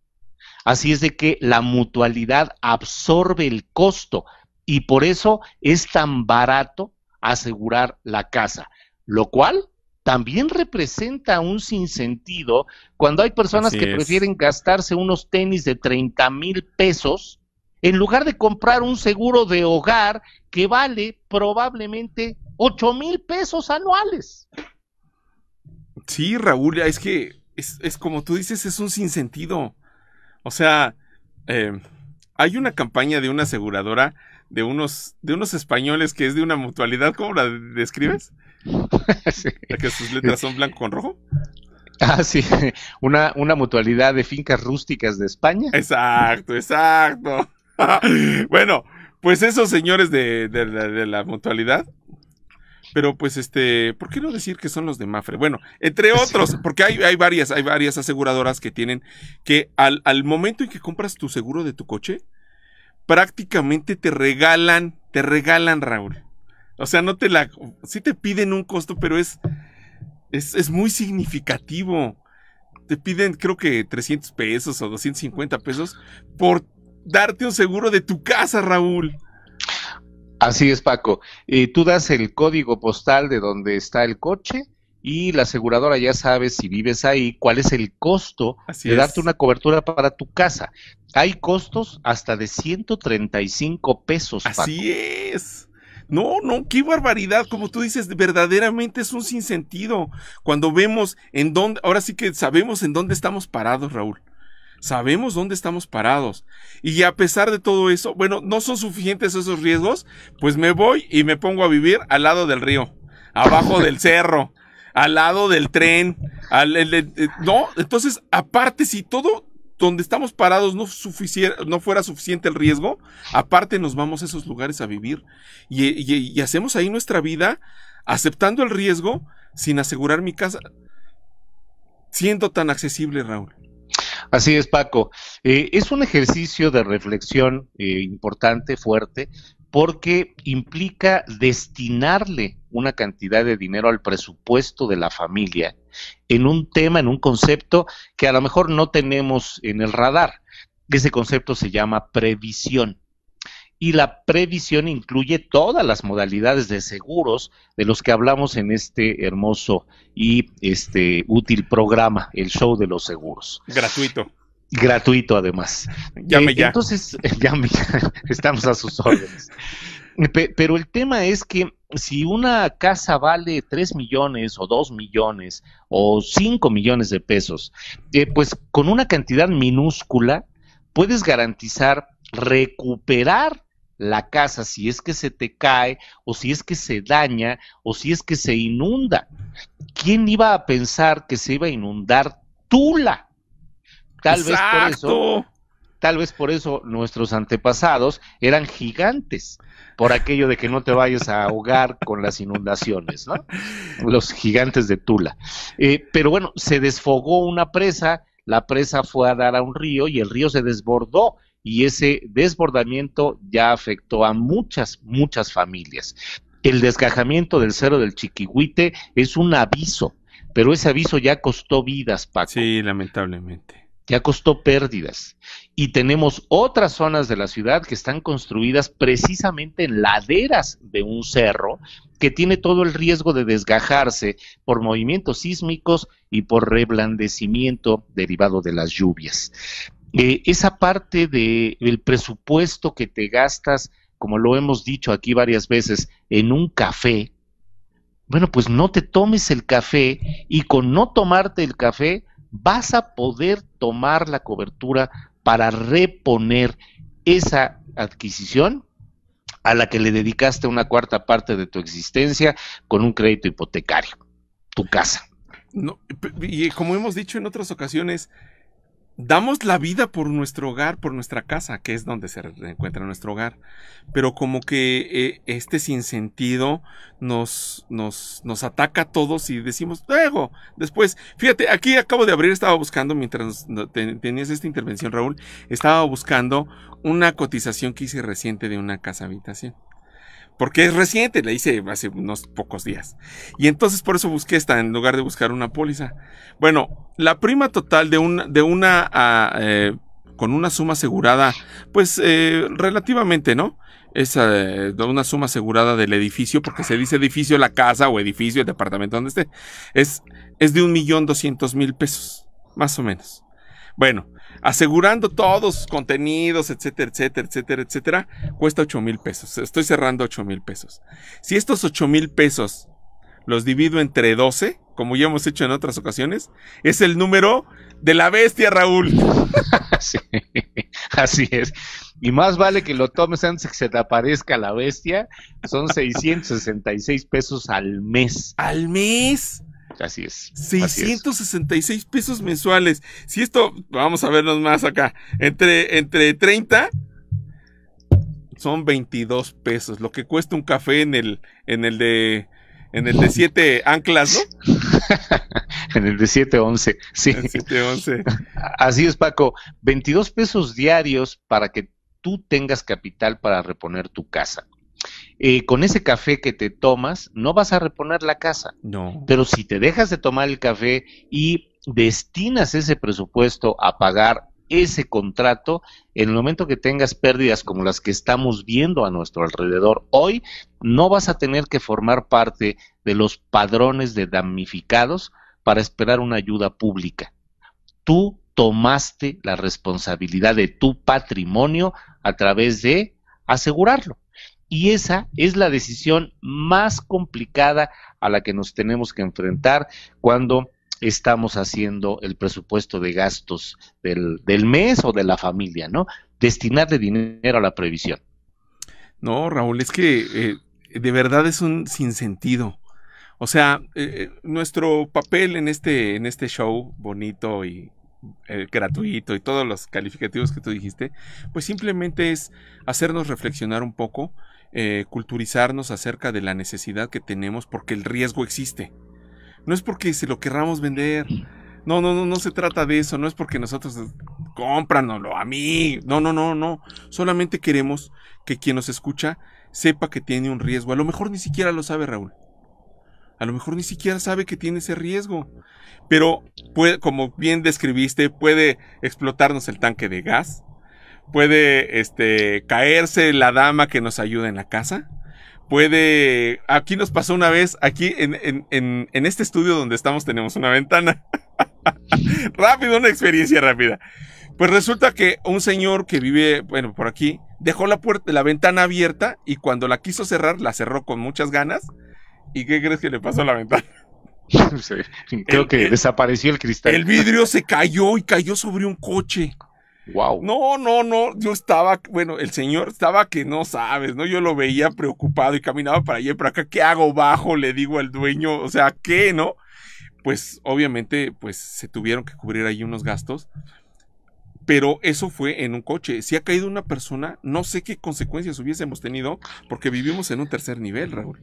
Así es de que la mutualidad absorbe el costo y por eso es tan barato asegurar la casa, lo cual también representa un sinsentido cuando hay personas que prefieren gastarse unos tenis de 30,000 pesos en lugar de comprar un seguro de hogar que vale probablemente 8,000 pesos anuales. Sí, Raúl, es que es como tú dices, es un sinsentido. O sea, hay una campaña de una aseguradora de unos españoles que es de una mutualidad. ¿Cómo la describes? Sí. ¿La que sus letras son blanco con rojo? Ah, sí, una mutualidad de fincas rústicas de España. Exacto. Bueno, pues esos señores de la mutualidad. Pero pues ¿por qué no decir que son los de Mafre? Bueno, entre otros, porque hay varias aseguradoras que tienen que al momento en que compras tu seguro de tu coche, prácticamente te regalan, Raúl. O sea, sí te piden un costo, pero es muy significativo. Te piden, creo que 300 pesos o 250 pesos por darte un seguro de tu casa, Raúl. Así es, Paco. Tú das el código postal de donde está el coche y la aseguradora ya sabe, si vives ahí, cuál es el costo de darte una cobertura para tu casa. Hay costos hasta de 135 pesos, Paco. Así es. No, no, qué barbaridad, como tú dices, verdaderamente es un sinsentido. Cuando vemos en dónde, ahora sí que sabemos en dónde estamos parados, Raúl. Sabemos dónde estamos parados. Y a pesar de todo eso, bueno, no son suficientes esos riesgos, pues me voy y me pongo a vivir al lado del río, abajo del cerro, al lado del tren, no, entonces, aparte, si todo donde estamos parados no fuera suficiente el riesgo, aparte nos vamos a esos lugares a vivir y hacemos ahí nuestra vida aceptando el riesgo sin asegurar mi casa, siendo tan accesible, Raúl. Así es, Paco. Es un ejercicio de reflexión importante, fuerte, porque implica destinarle una cantidad de dinero al presupuesto de la familia en un tema, en un concepto que a lo mejor no tenemos en el radar. Ese concepto se llama previsión. Y la previsión incluye todas las modalidades de seguros de los que hablamos en este hermoso y útil programa, el show de los seguros. Gratuito. Gratuito, además. Llame ya. Entonces, llame ya, estamos a sus órdenes. Pero el tema es que si una casa vale 3 millones o 2 millones o 5 millones de pesos, pues con una cantidad minúscula puedes garantizar recuperar la casa si es que se te cae o si es que se daña o si es que se inunda. ¿Quién iba a pensar que se iba a inundar Tula? Tal vez por eso nuestros antepasados eran gigantes, por aquello de que no te vayas a ahogar con las inundaciones, ¿no? Los gigantes de Tula. Pero bueno, se desfogó una presa, la presa fue a dar a un río y el río se desbordó. Y ese desbordamiento ya afectó a muchas familias. El desgajamiento del Cerro del Chiquihuite es un aviso, pero ese aviso ya costó vidas, Paco. Sí, lamentablemente. Ya costó pérdidas. Y tenemos otras zonas de la ciudad que están construidas precisamente en laderas de un cerro que tiene todo el riesgo de desgajarse por movimientos sísmicos y por reblandecimiento derivado de las lluvias. Esa parte del presupuesto que te gastas, como lo hemos dicho aquí varias veces, en un café, bueno, pues no te tomes el café y con no tomarte el café vas a poder tomar la cobertura para reponer esa adquisición a la que le dedicaste una cuarta parte de tu existencia con un crédito hipotecario, tu casa. No, y como hemos dicho en otras ocasiones, damos la vida por nuestro hogar, por nuestra casa, que es donde se encuentra nuestro hogar. Pero como que este sinsentido nos ataca a todos y decimos, luego, después, fíjate, aquí acabo de abrir, estaba buscando, mientras tenías esta intervención, Raúl, estaba buscando una cotización que hice reciente de una casa habitación. Porque es reciente, la hice hace unos pocos días. Y entonces por eso busqué esta en lugar de buscar una póliza. Bueno, la prima total con una suma asegurada, pues relativamente, ¿no? Es de una suma asegurada del edificio, porque se dice edificio la casa o edificio el departamento donde esté. Es de 1,200,000 pesos, más o menos. Bueno, asegurando todos sus contenidos, etcétera, etcétera, etcétera, etcétera, cuesta 8,000 pesos. Estoy cerrando 8,000 pesos. Si estos 8,000 pesos los divido entre 12, como ya hemos hecho en otras ocasiones, es el número de la bestia, Raúl. Sí, así es. Y más vale que lo tomes antes que se te aparezca la bestia. Son 666 pesos al mes. ¿Al mes? Así es. 666 pesos mensuales. Si esto, vamos a vernos más acá, entre 30 son 22 pesos, lo que cuesta un café en el de 7 anclas, ¿no? En el de 711, sí. En 711. Así es, Paco. 22 pesos diarios para que tú tengas capital para reponer tu casa. Con ese café que te tomas, no vas a reponer la casa. No. Pero si te dejas de tomar el café y destinas ese presupuesto a pagar ese contrato, en el momento que tengas pérdidas como las que estamos viendo a nuestro alrededor hoy, no vas a tener que formar parte de los padrones de damnificados para esperar una ayuda pública. Tú tomaste la responsabilidad de tu patrimonio a través de asegurarlo. Y esa es la decisión más complicada a la que nos tenemos que enfrentar cuando estamos haciendo el presupuesto de gastos del mes o de la familia, ¿no? Destinarle dinero a la previsión. No, Raúl, es que de verdad es un sinsentido. O sea, nuestro papel en este show bonito y gratuito y todos los calificativos que tú dijiste, pues simplemente es hacernos reflexionar un poco, culturizarnos acerca de la necesidad que tenemos porque el riesgo existe. No es porque se lo querramos vender. No se trata de eso. No es porque nosotros cómpranoslo a mí. No. Solamente queremos que quien nos escucha sepa que tiene un riesgo. A lo mejor ni siquiera lo sabe, Raúl. A lo mejor ni siquiera sabe que tiene ese riesgo. Pero, puede, como bien describiste, puede explotarnos el tanque de gas. Puede caerse la dama que nos ayuda en la casa. Puede... Aquí nos pasó una vez, aquí en este estudio donde estamos tenemos una ventana. Rápido, una experiencia rápida. Pues resulta que un señor que vive, bueno, por aquí, dejó la ventana abierta y cuando la quiso cerrar, la cerró con muchas ganas. ¿Y qué crees que le pasó a la ventana? Sí, creo que desapareció el cristal. El vidrio se cayó y cayó sobre un coche. Wow. No, yo estaba, bueno, el señor estaba que no sabes, ¿no? Yo lo veía preocupado y caminaba para allá y para acá. ¿Qué hago bajo? Le digo al dueño, o sea, ¿qué, no? Pues, obviamente, pues, se tuvieron que cubrir ahí unos gastos. Pero eso fue en un coche. Si ha caído una persona, no sé qué consecuencias hubiésemos tenido porque vivimos en un tercer nivel, Raúl.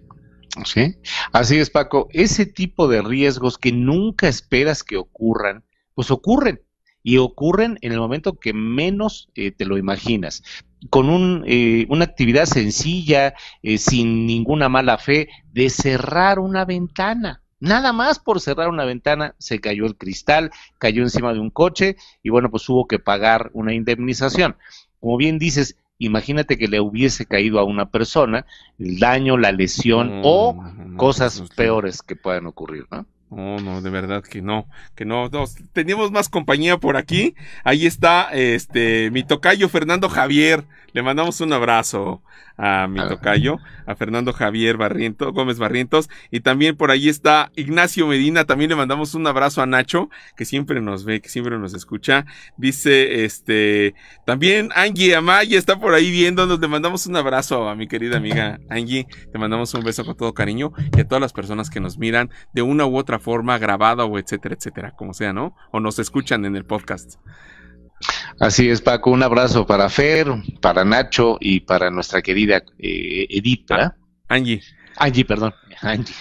Sí, así es, Paco. Ese tipo de riesgos que nunca esperas que ocurran, pues ocurren. Y ocurren en el momento que menos te lo imaginas. Con una actividad sencilla, sin ninguna mala fe, de cerrar una ventana. Nada más por cerrar una ventana se cayó el cristal, cayó encima de un coche y bueno, pues hubo que pagar una indemnización. Como bien dices, imagínate que le hubiese caído a una persona el daño, la lesión o cosas peores que puedan ocurrir, ¿no? No, de verdad que no. Teníamos más compañía por aquí. Ahí está, mi tocayo Fernando Javier. Le mandamos un abrazo a mi tocayo, a Fernando Javier Gómez Barrientos. Y también por ahí está Ignacio Medina. También le mandamos un abrazo a Nacho, que siempre nos ve, que siempre nos escucha. Dice, también Angie Amaya está por ahí viéndonos. Le mandamos un abrazo a mi querida amiga Angie. Te mandamos un beso con todo cariño. Y a todas las personas que nos miran de una u otra forma, grabada o etcétera, como sea, ¿no? O nos escuchan en el podcast. Así es, Paco, un abrazo para Fer, para Nacho y para nuestra querida Edith, ¿verdad? Angie, perdón, Angie.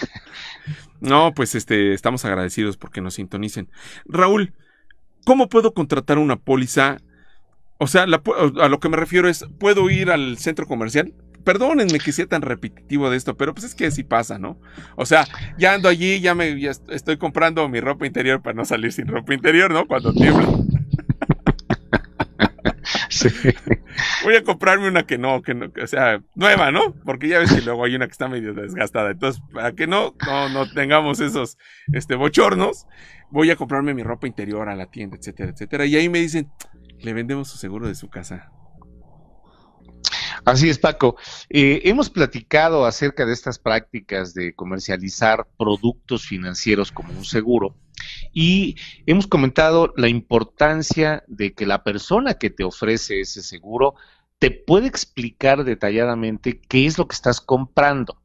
No, pues estamos agradecidos porque nos sintonicen. Raúl, ¿cómo puedo contratar una póliza? O sea, a lo que me refiero es, ¿puedo ir al centro comercial? Perdónenme que sea tan repetitivo de esto, pero pues es que sí pasa, ¿no? O sea, ya ando allí, ya estoy comprando mi ropa interior para no salir sin ropa interior, ¿no? Cuando tiembla. Sí. Voy a comprarme una que no, o sea, nueva, ¿no? Porque ya ves que luego hay una que está medio desgastada. Entonces, para que no tengamos esos bochornos, voy a comprarme mi ropa interior a la tienda, etcétera. Y ahí me dicen, le vendemos su seguro de su casa. Así es, Paco. Hemos platicado acerca de estas prácticas de comercializar productos financieros como un seguro y hemos comentado la importancia de que la persona que te ofrece ese seguro te puede explicar detalladamente qué es lo que estás comprando.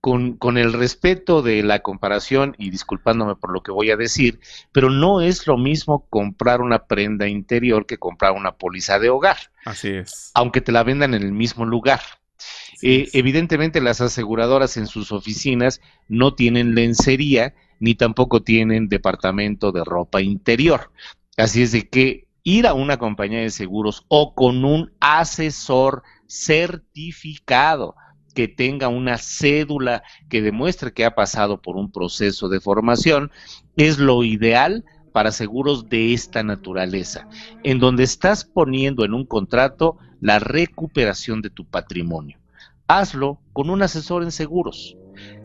Con el respeto de la comparación y disculpándome por lo que voy a decir, pero no es lo mismo comprar una prenda interior que comprar una póliza de hogar. Así es. Aunque te la vendan en el mismo lugar. Evidentemente las aseguradoras en sus oficinas no tienen lencería ni tampoco tienen departamento de ropa interior. Así es de que ir a una compañía de seguros o con un asesor certificado que tenga una cédula que demuestre que ha pasado por un proceso de formación es lo ideal para seguros de esta naturaleza, en donde estás poniendo en un contrato la recuperación de tu patrimonio. Hazlo con un asesor en seguros.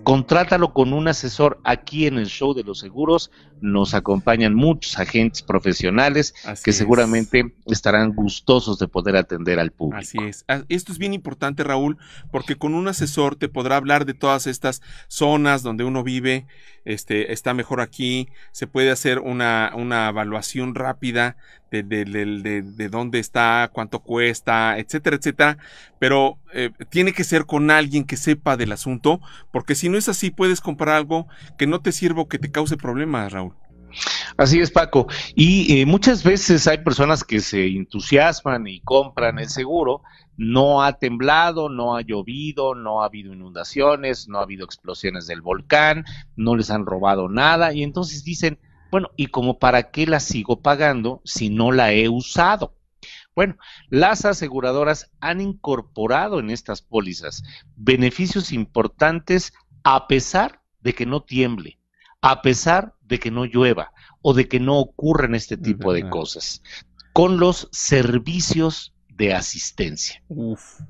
contrátalo con un asesor. Aquí en el Show de los Seguros nos acompañan muchos agentes profesionales que seguramente estarán gustosos de poder atender al público. Así es. Esto es bien importante, Raúl, porque con un asesor te podrá hablar de todas estas zonas donde uno vive, está mejor aquí, se puede hacer una evaluación rápida de dónde está, cuánto cuesta, etcétera, etcétera, pero tiene que ser con alguien que sepa del asunto, porque si no es así puedes comprar algo que no te sirva o que te cause problemas, Raúl. Así es, Paco, y muchas veces hay personas que se entusiasman y compran el seguro. No ha temblado, no ha llovido, no ha habido inundaciones, no ha habido explosiones del volcán, no les han robado nada, y entonces dicen, bueno, ¿y como para qué la sigo pagando si no la he usado? Bueno, las aseguradoras han incorporado en estas pólizas beneficios importantes a pesar de que no tiemble, a pesar de que no llueva o de que no ocurran este tipo de cosas, con los servicios de asistencia. Uf,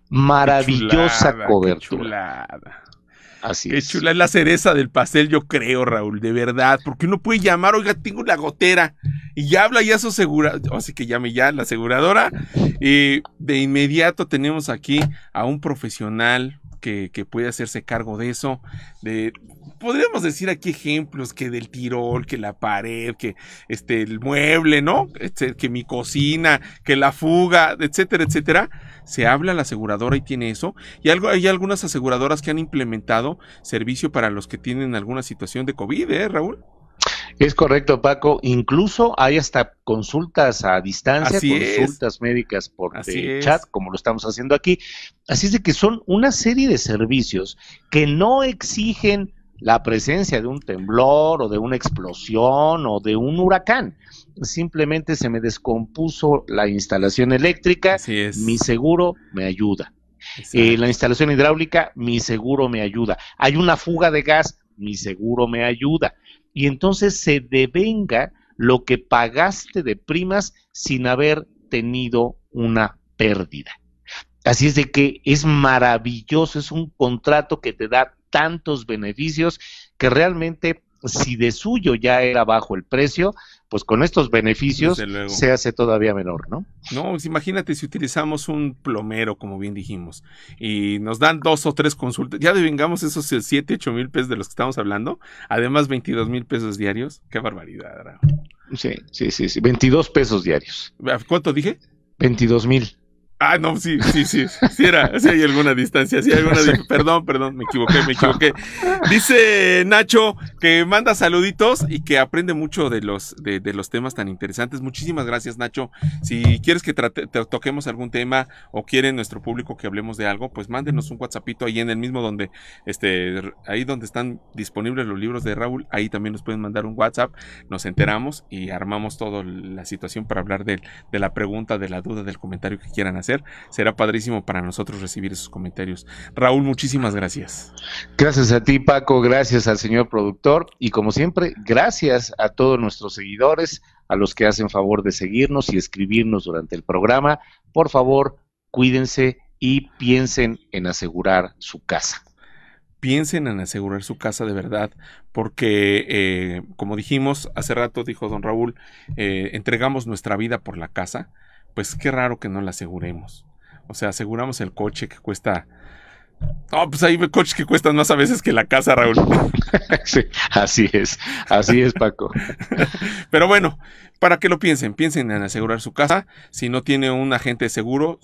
maravillosa chulada, cobertura. Qué chulada. Así Qué es. chula, es la cereza del pastel, yo creo, Raúl, de verdad, porque uno puede llamar, oiga, tengo la gotera, y ya habla ya su aseguradora, así que llame ya la aseguradora, y de inmediato tenemos aquí a un profesional que puede hacerse cargo de eso, podríamos decir aquí ejemplos, que del tirol, que la pared, que el mueble, ¿no? Que mi cocina, que la fuga, etcétera, etcétera. Se habla a la aseguradora y tiene eso. Y hay algunas aseguradoras que han implementado servicio para los que tienen alguna situación de COVID, Raúl. Es correcto, Paco. Incluso hay hasta consultas a distancia, consultas médicas por chat, como lo estamos haciendo aquí. Así es de que son una serie de servicios que no exigen la presencia de un temblor o de una explosión o de un huracán. Simplemente se me descompuso la instalación eléctrica, mi seguro me ayuda. La instalación hidráulica, mi seguro me ayuda. Hay una fuga de gas, mi seguro me ayuda. Y entonces se devenga lo que pagaste de primas sin haber tenido una pérdida. Así es de que es maravilloso, es un contrato que te da tantos beneficios que realmente, si de suyo ya era bajo el precio, pues con estos beneficios se hace todavía menor, ¿no? No, pues imagínate si utilizamos un plomero, como bien dijimos, y nos dan 2 o 3 consultas, ya devengamos esos 7, 8 mil pesos de los que estamos hablando, además 22 mil pesos diarios, qué barbaridad, Raúl. Sí, 22 pesos diarios. ¿Cuánto dije? 22,000. Ah, no, sí hay alguna distancia, perdón, me equivoqué. Dice Nacho que manda saluditos y que aprende mucho de los temas tan interesantes. Muchísimas gracias, Nacho. Si quieres que toquemos algún tema o quiere nuestro público que hablemos de algo, pues mándenos un WhatsAppito ahí en el mismo donde, ahí donde están disponibles los libros de Raúl, ahí también nos pueden mandar un WhatsApp, nos enteramos y armamos toda la situación para hablar de la pregunta, de la duda, del comentario que quieran hacer. Será padrísimo para nosotros recibir esos comentarios. Raúl, muchísimas gracias. Gracias a ti, Paco, gracias al señor productor y como siempre, gracias a todos nuestros seguidores, a los que hacen favor de seguirnos y escribirnos durante el programa. Por favor, cuídense y piensen en asegurar su casa. Piensen en asegurar su casa de verdad, porque como dijimos hace rato, dijo don Raúl, entregamos nuestra vida por la casa. Pues qué raro que no la aseguremos. O sea, aseguramos el coche que cuesta... No, pues hay coches que cuestan más a veces que la casa, Raúl. Sí, así es, Paco. Pero bueno, para que lo piensen en asegurar su casa. Si no tiene un agente seguro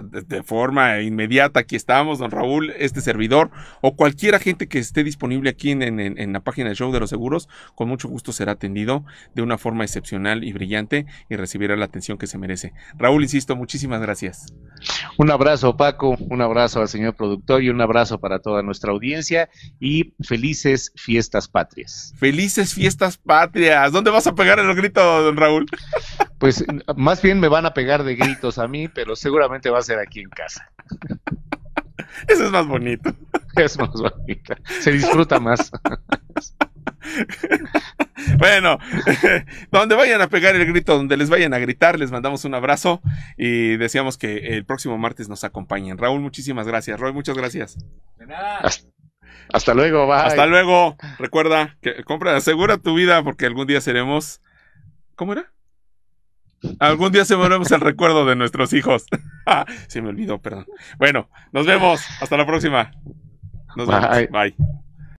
de forma inmediata, aquí estamos, don Raúl, este servidor, o cualquier agente que esté disponible aquí en la página del Show de los Seguros, con mucho gusto será atendido de una forma excepcional y brillante y recibirá la atención que se merece. Raúl, insisto, muchísimas gracias. Un abrazo, Paco, un abrazo al señor productor y un abrazo para toda nuestra audiencia y felices fiestas patrias. Felices fiestas patrias. ¿Dónde vas a pegar el grito, don Raúl? Pues más bien me van a pegar de gritos a mí, pero seguramente va a ser aquí en casa. Eso es más bonito. Es más bonito. Se disfruta más. Bueno, donde vayan a pegar el grito, donde les vayan a gritar, les mandamos un abrazo y deseamos que el próximo martes nos acompañen. Raúl, muchísimas gracias. Roy, muchas gracias. De nada. Hasta luego, bye. Hasta luego. Recuerda que asegura tu vida porque algún día seremos... ¿Cómo era? Algún día seremos el recuerdo de nuestros hijos. Se me olvidó, perdón. Bueno, nos vemos. Hasta la próxima. Nos vemos. Bye.